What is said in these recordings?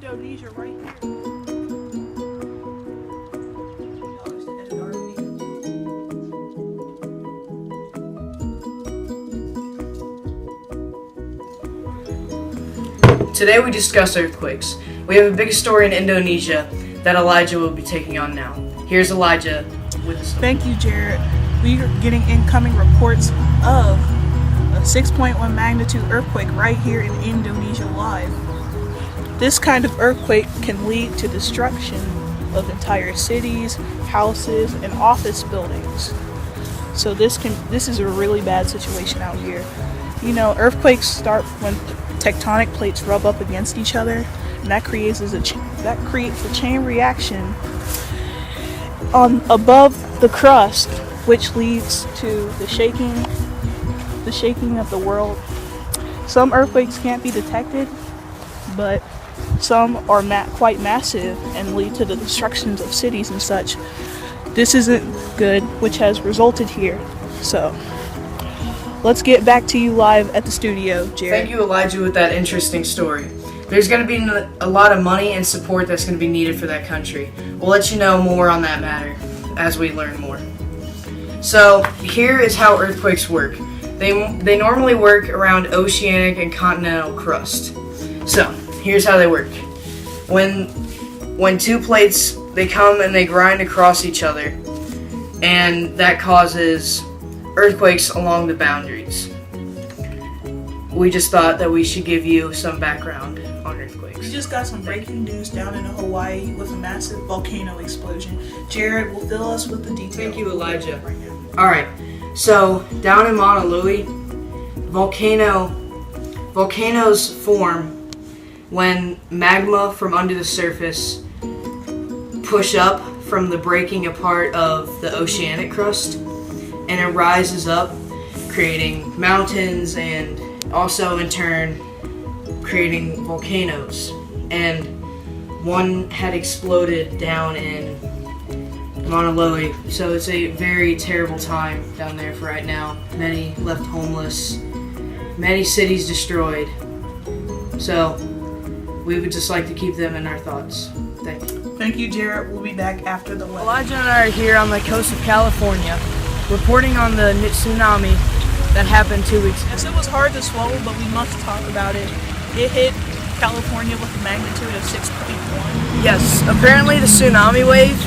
Indonesia right here. Today we discuss earthquakes. We have a big story in Indonesia that Elijah will be taking on now. Here's Elijah with the story. Thank you, Jared. We are getting incoming reports of a 6.1 magnitude earthquake right here in Indonesia live. This kind of earthquake can lead to destruction of entire cities, houses, and office buildings. So this is a really bad situation out here. You know, earthquakes start when tectonic plates rub up against each other, and that creates a chain reaction above the crust, which leads to the shaking of the world. Some earthquakes can't be detected, but some are quite massive and lead to the destructions of cities and such. This isn't good, which has resulted here. So let's get back to you live at the studio, Jared. Thank you, Elijah, with that interesting story. There's going to be a lot of money and support that's going to be needed for that country. We'll let you know more on that matter as we learn more. So here is how earthquakes work. They normally work around oceanic and continental crust. So here's how they work. When two plates, they come and they grind across each other, and that causes earthquakes along the boundaries. We just thought that we should give you some background on earthquakes. We just got some breaking news down in Hawaii with a massive volcano explosion. Jared will fill us with the details. Thank you, Elijah. Right now. Alright, so down in Mauna Loa, volcanoes form when magma from under the surface push up from the breaking apart of the oceanic crust, and it rises up, creating mountains and also in turn creating volcanoes. And one had exploded down in Mauna Loa, so it's a very terrible time down there for right now. Many left homeless, many cities destroyed. So we would just like to keep them in our thoughts. Thank you. Thank you, Jared. We'll be back after the weather. Elijah and I are here on the coast of California, reporting on the tsunami that happened 2 weeks ago. Yes, it was hard to swallow, but we must talk about it. It hit California with a magnitude of 6.1. Yes, apparently the tsunami wave,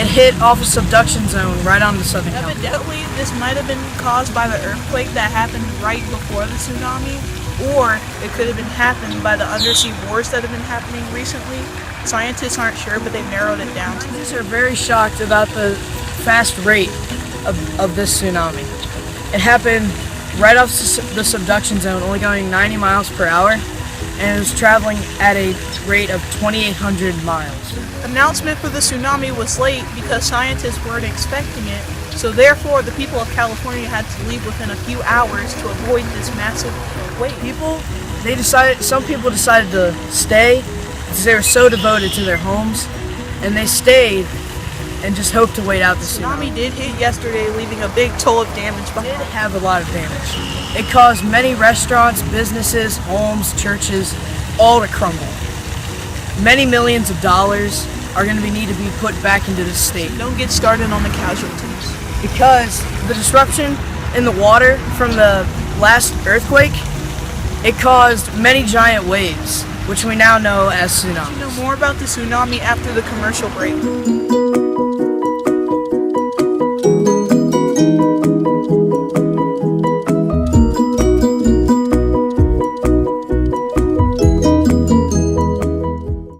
it hit off a subduction zone right on the Southern California. Evidently, this might have been caused by the earthquake that happened right before the tsunami, or it could have been happened by the undersea wars that have been happening recently. Scientists aren't sure, but they've narrowed it down. Scientists are very shocked about the fast rate of this tsunami. It happened right off the subduction zone, only going 90 miles per hour, and it was traveling at a rate of 2,800 miles. Announcement for the tsunami was late because scientists weren't expecting it, so therefore the people of California had to leave within a few hours to avoid this massive wave. Some people decided to stay because they were so devoted to their homes, and they stayed and just hoped to wait out the tsunami. Tsunami did hit yesterday, leaving a big toll of damage It behind. did have a lot of damage. It caused many restaurants, businesses, homes, churches, all to crumble. Many millions of dollars are going to need to be put back into this state. Don't get started on the casualties. Because the disruption in the water from the last earthquake, it caused many giant waves, which we now know as tsunamis. Know more about the tsunami after the commercial break.